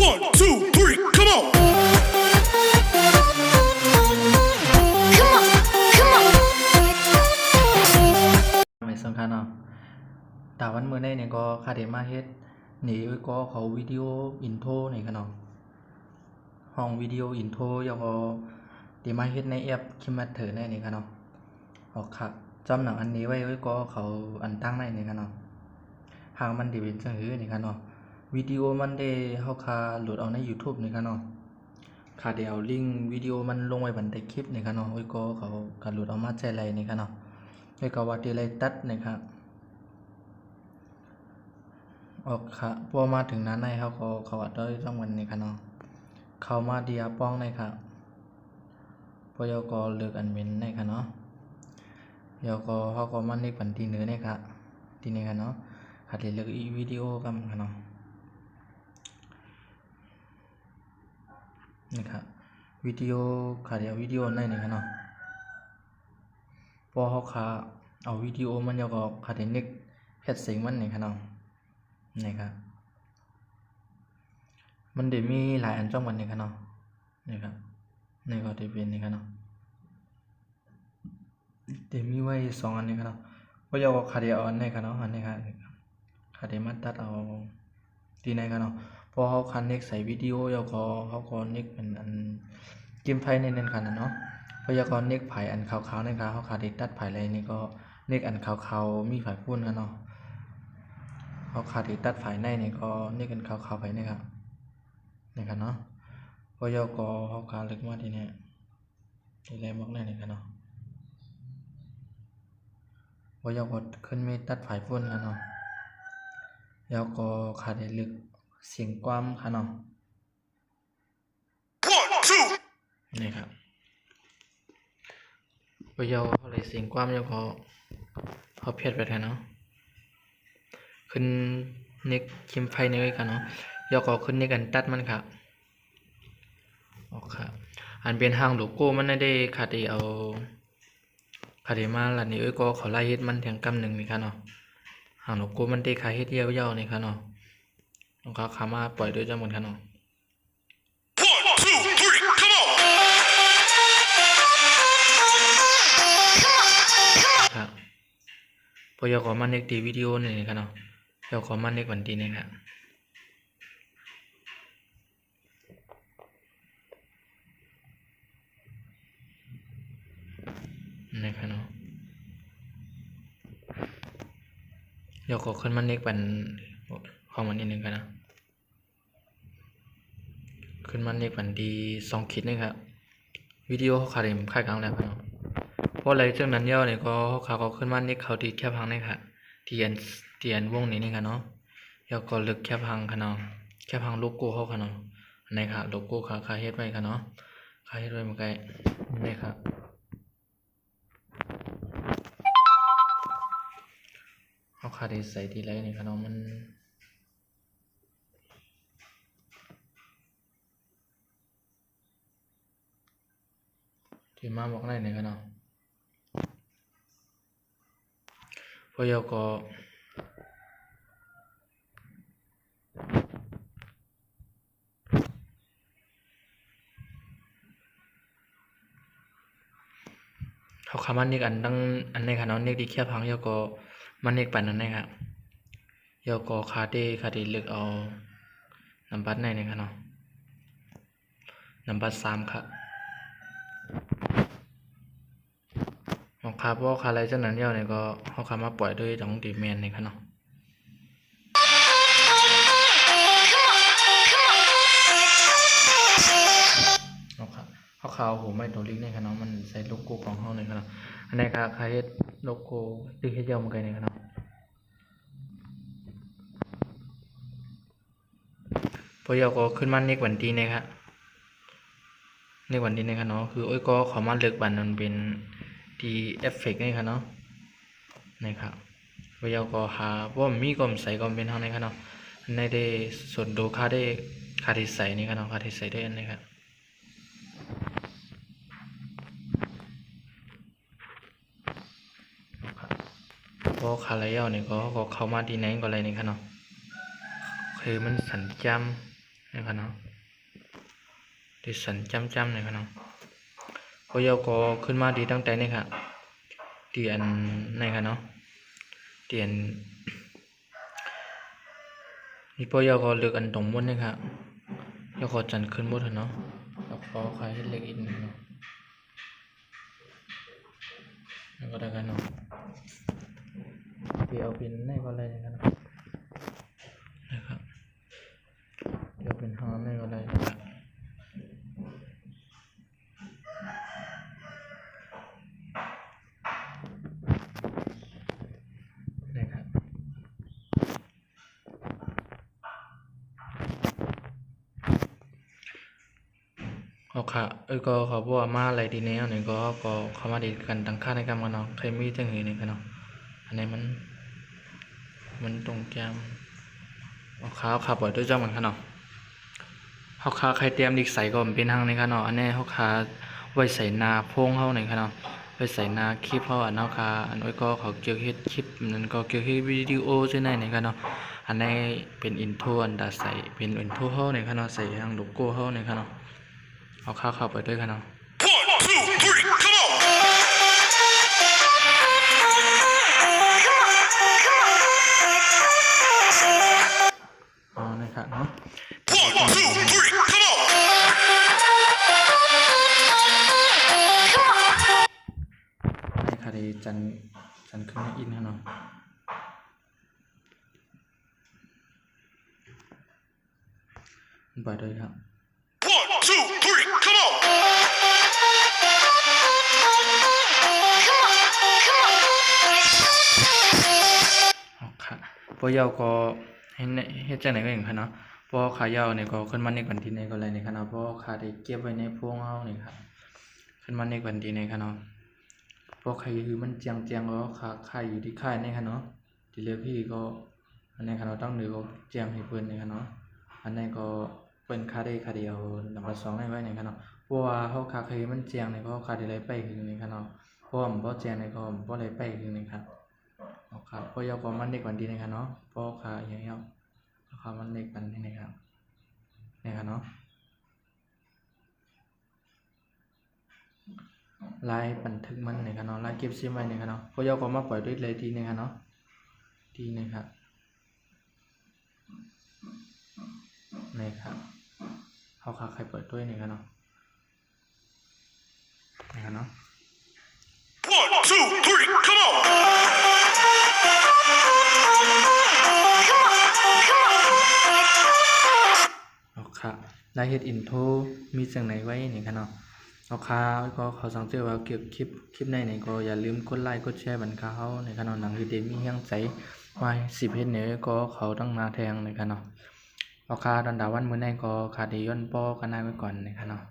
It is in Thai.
One, two, three, come on. Come on, come on. ไม่สำคัญเนาะแต่วันมื้อนี้เนี่ยก็คาเดมาเฮ็ดนี่ก็เขาวิดีโออินโทรนี่กันเนาะห้องวิดีโออินโทรแล้วก็เดี๋ยวมาเฮ็ดในแอปคิมมาเถอนี่กันเนาะออกค่ะจำหนังอันนี้ไว้ก็เขาอันตั้งนี่กันเนาะหางมันได้เป็นจังหือนี่กันเนาะวิดีโอมันได้เฮาคาโหลดเอาใน YouTube นี่กันเนาะค่ะเดี๋ยวลิงก์วิดีโอมันลงไว้บันใต้คลิปนี่กันเนาะก็เขาก็โหลดเอามาใช้ไรนี่กันเนาะก็ว่าที่ไรตัดนะครับออกค่ะพอมาถึงนั้นในเขาก็เขาอัดได้ต้องวันนี้ค่ะเนาะเข้ามาเดียป้องในค่ะพอยก็เลือกอันเมนในค่ะเนาะยก็เขาก็มันในปันทีเนื้อในค่ะทีนี้ค่ะเนาะหัดเลือกอีวิดีโอกันค่ะเนาะนี่ค่ะวิดีโอค่ะเดี๋ยววิดีโอในนี่ค่ะเนาะพอเขาค่ะเอาวิดีโอมันยก็ค่ะเดี๋ยวนึกเฮ็ดเสียงมันนี่ค่ะเนาะนี่ครับมันเดี๋ยวมีหลายอันจ้องวันนี้ครับเนาะนี่ครับนี่ก็จะเป็นนี่ครับเนาะเดี๋ยวมีไว้2อันนี้ครับเนาะว่าจะเอาคาเดียเอาอันนี้ครับเนาะอันนี้ครับคาเดียมาตัดเอาที่ไหนครับเนาะพอเขาคันเน็กใส่วิดีโอแล้วก็เขาก็เน็กเป็นอันจิ้มไฟในนั้นครับเนาะพอยากรเน็กไผ่อันขาวๆนี่ครับเขาคาเดียตัดไผ่อะไรนี่ก็เน็กอันขาวๆมีไผ่พุ่นกันเนาะเขาขาดที่ตัดไฟในนี่ก็นี่กันขาวๆไปนี่ครับนี่ครับเนาะพอยกเขาขาลึกมาทีนี้ที่แรกบอกนี่ครับเนาะพอยกขึ้นมีตัดไฟพุ่นกันเนาะแล้วก็ขาดได้ลึกเสียงความครับเนาะ One, two. นี่ครับพอยกเขาเลยเสียงความแล้วก็เขาเพียรไปแทนเนาะขึ้นเน็กคิมไฟนี่ไว้กันเนาะยกก็ขึ้นเน็กกันตัดมันครับออกครับอันเป็นหางโลโก้มันได้ขาดเอาขาดมาละนี่ก็ขอไล่เฮ็ดมันแทงกำหนึ่งนี่ครับเนาะหางโลโก้มันได้ขายเฮ็ดเยาวๆนี่ครับเนาะแล้วก็ขามาปล่อยด้วยจังหมดครับเนาะ One, two, three, come on. ครับพอยกมันเน็กตีวิดีโอนี่ครับเนาะยกมันเน็กวันที่นี่ครับนี่ครับเนาะยกขึ้นมันเน็กเป็นของมันนิดนึงกันนะขึ้นมันเน็กเป็นดี2 ขีดนี่ครับวิดีโอเขาขาดค่ายกลางแล้วครับเนาะเพราะอะไรเรื่องนั้นเยอะเนี่ยก็เขาขึ้นมันเน็กเขาดีแค่พังนี่ครับเทียนวงนี้ครับเนาะแล้วก็ลึกแค่พังครับเนาะแค่พังโลโก้เขาครับเนาะนี่ครับโลโก้เขาเฮ็ดไว้ครับเนาะเขาเฮ็ดไว้เมื่อกี้นี่ครับเขาขาดใส่ทีไรนี่ครับเนาะมันที่มาบอกได้นี่ครับเนาะพอยก็เขาคำมันเนกอันดังอันในขนาดเนกดีแค่พังยก็มันเนกปั่นนั่นเองครับยก็คาเดเลือกเอานัมบัตในนี่ครับเนาะนัมบัต3ครับของคาเพราะคาอะไรเจ้านั้นเดียวเนี่ยก็เขาคามาปล่อยด้วยของดีแมนนี่ครับเนาะเขาขาวหูไม่ตัวลิกนี่ครับเนาะมันใส่โลโก้ของเขาเนี่ยครับเนาะอันนี้ครับใครเฮ็ดโลโก้ลิกให้เจ้ามันไกลนี่ครับเนาะพอยก็ขึ้นมาเนกวันที่นี่ครับในวันที่นี่ครับเนาะคือก็ขอมาเลือกบันมันเป็นที่เอฟเฟกต์นี่ครับเนาะนี่ครับพอยก็หาว่ามีก็ใส่ก็เป็นเท่านี้ครับเนาะในได้ส่วนดูค่าที่ใส่นี่ครับเนาะค่าที่ใส่ได้อันนี้ครับพอคาไรเอลเนี่ยก็เข้ามาที่ไหนก็อะไรนี่ครับเนาะคือมันสัญจำ นะครับเนาะดิสันจำนะครับเนาะพอยก็ขึ้นมาดีตั้งแต่นี่ค่ะเตียนนะครับเนาะเตียนนี่พอยก็เลือกอันตรงบนนี่ค่ะยก็จันขึ้นบนเนาะแล้วพอใครเล็กอีกนิดเนาะแล้วก็ได้กันเนาะเดี๋ยวเอาเป็นในก็เลยนะครับนะครับเดี๋ยวเป็นห้องในก็เลยนะครับนะครับเอาค่ะก็ขอบอกว่ามาอะไรดีแนวเนี่ยก็เข้ามาดีกันตั้งค่าในกรรมกันเนาะใครมีจังหือนี่กันเนาะอันนี้มันตรงแก้มเอาขาปล่อยด้วยจ้ามันค่ะเนาะเอาขาใครเตรียมดิกใส่ก็เป็นทางในค่ะเนาะอันนี้เอาขาไว้ใส่นาโพงเฮาในค่ะเนาะไว้ใส่นาคลิปเฮาอันเอาขาอันไว้ก็เขาเกี่ยวเฮ็ดคลิปนั้นก็เกี่ยวเฮ็ดวิดีโอใช่ไหมในค่ะเนาะอันนี้เป็นอินโทรอันดาใส่เป็นอินโทรเฮาในค่ะเนาะใส่ทางโลโก้เฮาในค่ะเนาะเอาขาไปด้วยค่ะเนาะ 1, 2, 3, come on! อ๋อนะครับเนาะ 1, 2, 3, come on! ให้คาดีจันขึ้นให้อินค่ะเนาะปล่อยด้วยครับ 1, 2, 3, come on! อ๋อค่ะพอยาวก็เฮ็ดจังไหนก็อย่างค่ะเนาะพอขายาวเนี่ยก็ขึ้นมาในกันทีในก็เลยในค่ะเนาะเพราะขาได้เก็บไว้ในพวงเฮานี่ครับขึ้นมาในกันทีในค่ะเนาะเพราะใครคือมันเจียงแล้วขาใครอยู่ที่ค่ายนี่ค่ะเนาะที่เหลือพี่ก็อันนี้ค่ะเนาะต้องเหลือก็เจียงให้เพิ่นนี่ค่ะเนาะอันนี้ก็เปิ้นค่าได้ค่าเดียวลำบาก2ได้ไว้นี่ค่ะเนาะเพราะว่าเฮาขาใครมันเจียงนี่ก็ขาได้ไรไปคือนี่ค่ะเนาะเพราะว่ามันบ่เจียงนี่ก็บ่ได้ไปคือนี่ครับเอาครับพอยาวก็มันในกันทีในค่ะเนาะเพราะขาอย่างเงี้ยขามันเล็กกันนี่นะครับนี่ครับเนาะลายบันทึกมันนี่ครับเนาะลายเก็บเสียไว้นี่ครับเนาะพอยาวก็มาปล่อยด้วยเลยทีนึงครับเนาะทีนึงครับนี่ครับเอาขาใครเปิดด้วยนี่ครับเนาะนี่ครับเนาะ 1, 2, 3, come on! เอาค่ะรายเฮ็ดอินโทรมีจังไหนไว้นี่ครับเนาะเอาค่ะก็ขอสั่งเตือนว่าเกี่ยวกับคลิปในนี่ก็อย่าลืมกดไลค์กดแชร์บันค่าเฮาในครับเนาะหนังคือเดมีเฮียงใจไว้10เฮ็ดเนี่ยก็เขาตั้งหน้าแทงนี่ครับเนาะเอาค่ะดอนดาวันมื้อนี้ก็ขาดได้ย้อนป้อกันได้ไว้ก่อนนี่ครับเนาะ